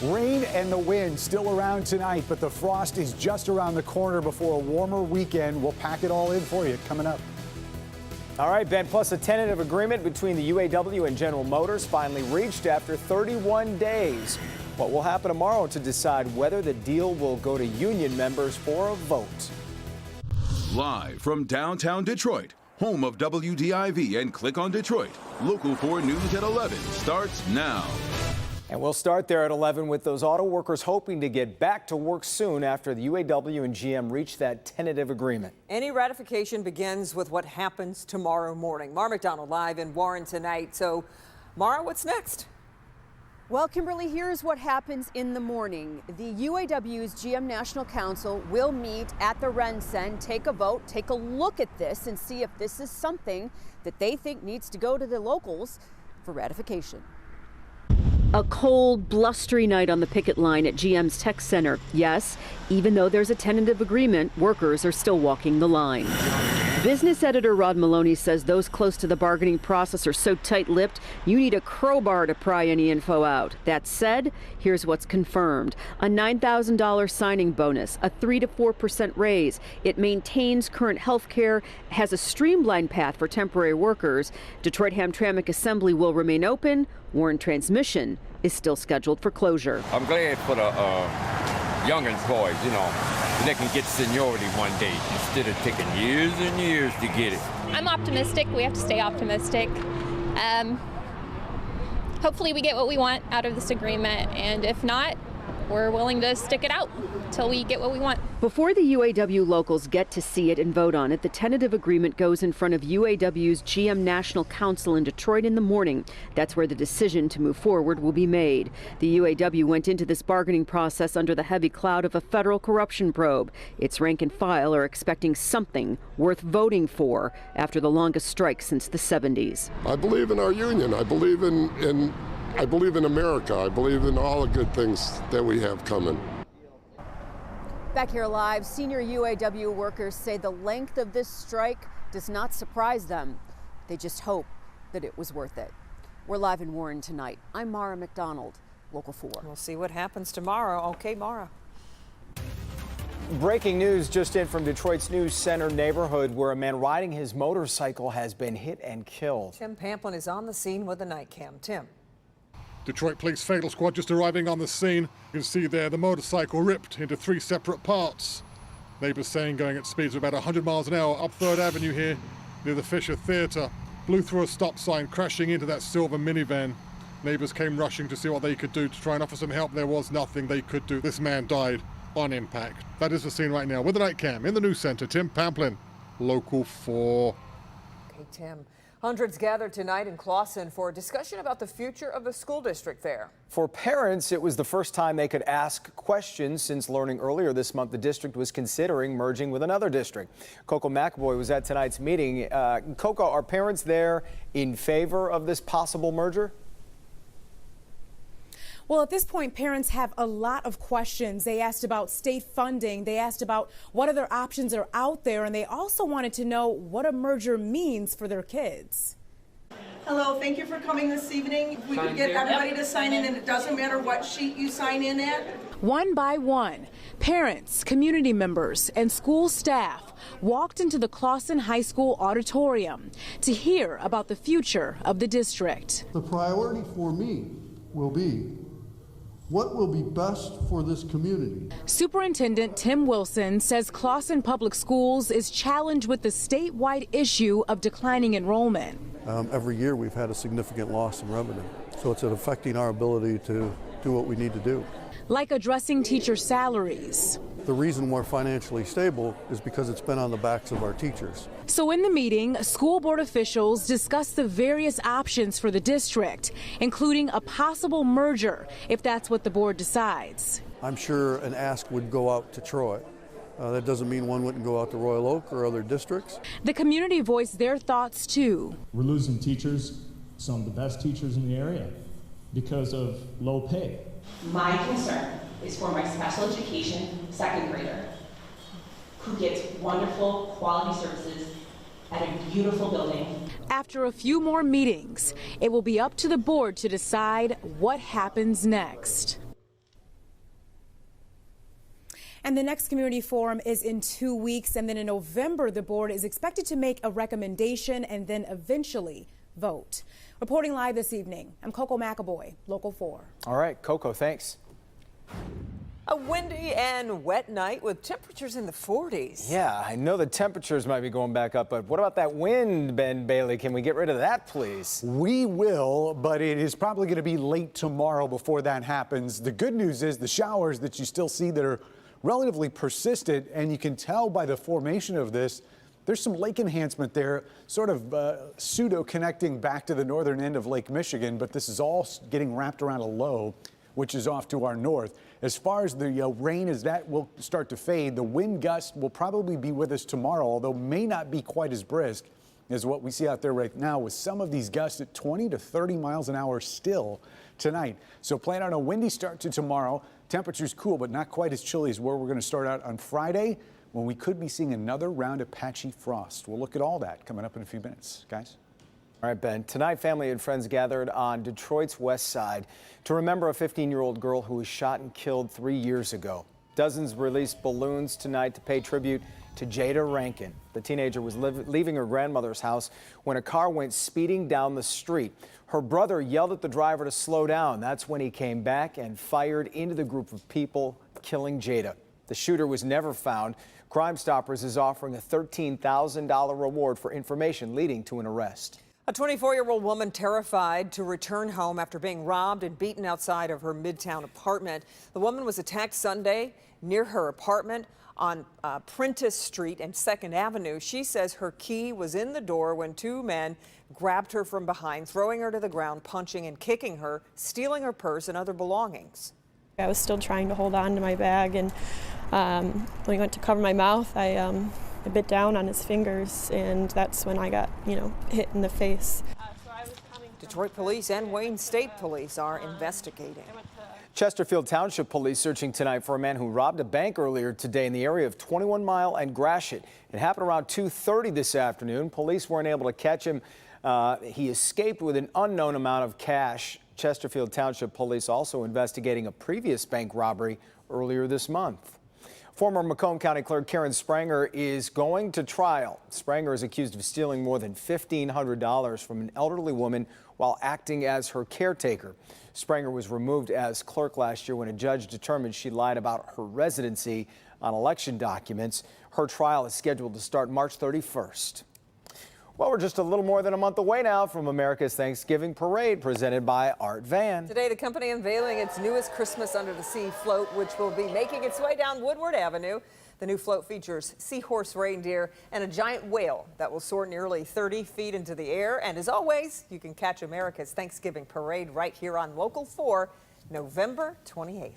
Rain and the wind still around tonight, but the frost is just around the corner before a warmer weekend. We'll pack it all in for you coming up. All right, Ben, plus a tentative agreement between the UAW and General Motors finally reached after 31 days. What will happen tomorrow to decide whether the deal will go to union members for a vote? Live from downtown Detroit, home of WDIV and Click on Detroit, Local 4 News at 11 starts now. And we'll start there at 11 with those auto workers hoping to get back to work soon after the UAW and GM reached that tentative agreement. Any ratification begins with what happens tomorrow morning. Mara McDonald live in Warren tonight. So, Mara, what's next? Well, Kimberly, here's what happens in the morning. The UAW's GM National Council will meet at the RenCen, take a vote, take a look at this and see if this is something that they think needs to go to the locals for ratification. A cold, blustery night on the picket line at GM's Tech Center. Yes, even though there's a tentative agreement, workers are still walking the line. Business editor Rod Maloney says those close to the bargaining process are so tight-lipped, you need a crowbar to pry any info out. That said, here's what's confirmed. A $9,000 signing bonus, a 3 to 4% raise. It maintains current health care, has a streamlined path for temporary workers. Detroit Hamtramck Assembly will remain open. Warren Transmission is still scheduled for closure. I'm glad for the young employees, they can get seniority one day instead of taking years and years to get it. I'm optimistic. We have to stay optimistic. Hopefully we get what we want out of this agreement, and if not, we're willing to stick it out until we get what we want. Before the UAW locals get to see it and vote on it, the tentative agreement goes in front of UAW's GM National Council in Detroit in the morning. That's where the decision to move forward will be made. The UAW went into this bargaining process under the heavy cloud of a federal corruption probe. Its rank and file are expecting something worth voting for after the longest strike since the 70s. I believe in our union. I believe in America. I believe in all the good things that we have coming. Back here live, senior UAW workers say the length of this strike does not surprise them. They just hope that it was worth it. We're live in Warren tonight. I'm Mara McDonald, Local 4. We'll see what happens tomorrow. Okay, Mara. Breaking news just in from Detroit's News Center neighborhood, where a man riding his motorcycle has been hit and killed. Tim Pamplin is on the scene with a night cam. Tim. Detroit Police Fatal Squad just arriving on the scene. You can see there the motorcycle ripped into 3 separate parts. Neighbors saying going at speeds of about 100 miles an hour up 3rd Avenue here near the Fisher Theatre. Blew through a stop sign, crashing into that silver minivan. Neighbors came rushing to see what they could do to try and offer some help. There was nothing they could do. This man died on impact. That is the scene right now with the night cam in the news center. Tim Pamplin, Local 4. Okay, Tim. Hundreds gathered tonight in Clawson for a discussion about the future of the school district there. For parents, it was the first time they could ask questions since learning earlier this month the district was considering merging with another district. Coco McAvoy was at tonight's meeting. Coco, are parents there in favor of this possible merger? Well, at this point, parents have a lot of questions. They asked about state funding. They asked about what other options are out there. And they also wanted to know what a merger means for their kids. Hello, thank you for coming this evening. If we could get everybody to sign in, and it doesn't matter what sheet you sign in at. One by one, parents, community members, and school staff walked into the Clawson High School auditorium to hear about the future of the district. The priority for me will be what will be best for this community. Superintendent Tim Wilson says Clawson Public Schools is challenged with the statewide issue of declining enrollment. Every year we've had a significant loss in revenue, so it's affecting our ability to do what we need to do. Like addressing teacher salaries. The reason we're financially stable is because it's been on the backs of our teachers. So in the meeting, school board officials discussed the various options for the district, including a possible merger if that's what the board decides. I'm sure an ask would go out to Troy. That doesn't mean one wouldn't go out to Royal Oak or other districts. The community voiced their thoughts too. We're losing teachers, some of the best teachers in the area, because of low pay. My concern is for my special education second grader who gets wonderful quality services at a beautiful building. After a few more meetings, it will be up to the board to decide what happens next. And the next community forum is in 2 weeks. And then in November, the board is expected to make a recommendation and then eventually vote. Reporting live this evening, I'm Coco McAvoy, Local 4. All right, Coco, thanks. A windy and wet night with temperatures in the 40s. Yeah, I know the temperatures might be going back up, but what about that wind, Ben Bailey? Can we get rid of that, please? We will, but it is probably going to be late tomorrow before that happens. The good news is the showers that you still see that are relatively persistent, and you can tell by the formation of this, there's some lake enhancement there, sort of pseudo-connecting back to the northern end of Lake Michigan, but this is all getting wrapped around a low, which is off to our north. As far as the rain, as that will start to fade, the wind gust will probably be with us tomorrow, although may not be quite as brisk as what we see out there right now, with some of these gusts at 20 to 30 miles an hour still tonight. So plan on a windy start to tomorrow. Temperatures cool, but not quite as chilly as where we're going to start out on Friday, when we could be seeing another round of patchy frost. We'll look at all that coming up in a few minutes, guys. All right, Ben. Tonight, family and friends gathered on Detroit's west side to remember a 15-year-old girl who was shot and killed 3 years ago. Dozens released balloons tonight to pay tribute to Jada Rankin. The teenager was leaving her grandmother's house when a car went speeding down the street. Her brother yelled at the driver to slow down. That's when he came back and fired into the group of people, killing Jada. The shooter was never found. Crime Stoppers is offering a $13,000 reward for information leading to an arrest. A 24-year-old woman terrified to return home after being robbed and beaten outside of her Midtown apartment. The woman was attacked Sunday near her apartment on Prentice Street and 2nd Avenue. She says her key was in the door when two men grabbed her from behind, throwing her to the ground, punching and kicking her, stealing her purse and other belongings. I was still trying to hold on to my bag, and when he went to cover my mouth, I bit down on his fingers, and that's when I got, hit in the face. Detroit police and Wayne State Police are investigating. Chesterfield Township Police searching tonight for a man who robbed a bank earlier today in the area of 21 Mile and Gratiot. It happened around 2:30 this afternoon. Police weren't able to catch him. He escaped with an unknown amount of cash. Chesterfield Township Police also investigating a previous bank robbery earlier this month. Former Macomb County Clerk Karen Spranger is going to trial. Spranger is accused of stealing more than $1,500 from an elderly woman while acting as her caretaker. Spranger was removed as clerk last year when a judge determined she lied about her residency on election documents. Her trial is scheduled to start March 31st. Well, we're just a little more than a month away now from America's Thanksgiving Parade, presented by Art Van. Today, the company unveiling its newest Christmas Under the Sea float, which will be making its way down Woodward Avenue. The new float features seahorse reindeer and a giant whale that will soar nearly 30 feet into the air. And as always, you can catch America's Thanksgiving Parade right here on Local 4, November 28th.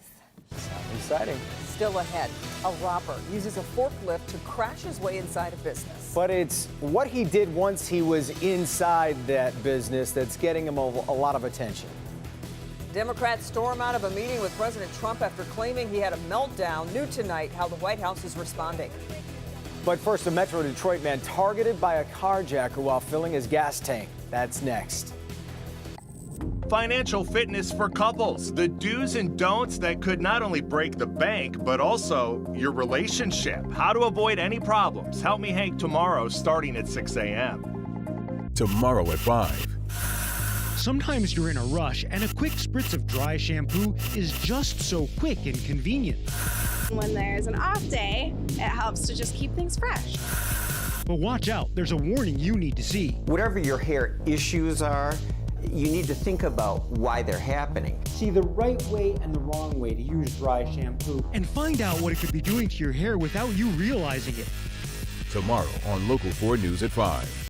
Exciting. Still ahead, a robber uses a forklift to crash his way inside a business. But it's what he did once he was inside that business that's getting him a lot of attention. Democrats storm out of a meeting with President Trump after claiming he had a meltdown. New tonight, how the White House is responding. But first, a Metro Detroit man targeted by a carjacker while filling his gas tank. That's next. Financial fitness for couples, the do's and don'ts that could not only break the bank, but also your relationship. How to avoid any problems. Help me, Hank, tomorrow starting at 6 a.m. Tomorrow at 5. Sometimes you're in a rush and a quick spritz of dry shampoo is just so quick and convenient. When there's an off day, it helps to just keep things fresh. But watch out, there's a warning you need to see. Whatever your hair issues are, you need to think about why they're happening. See the right way and the wrong way to use dry shampoo. And find out what it could be doing to your hair without you realizing it. Tomorrow on Local 4 News at 5.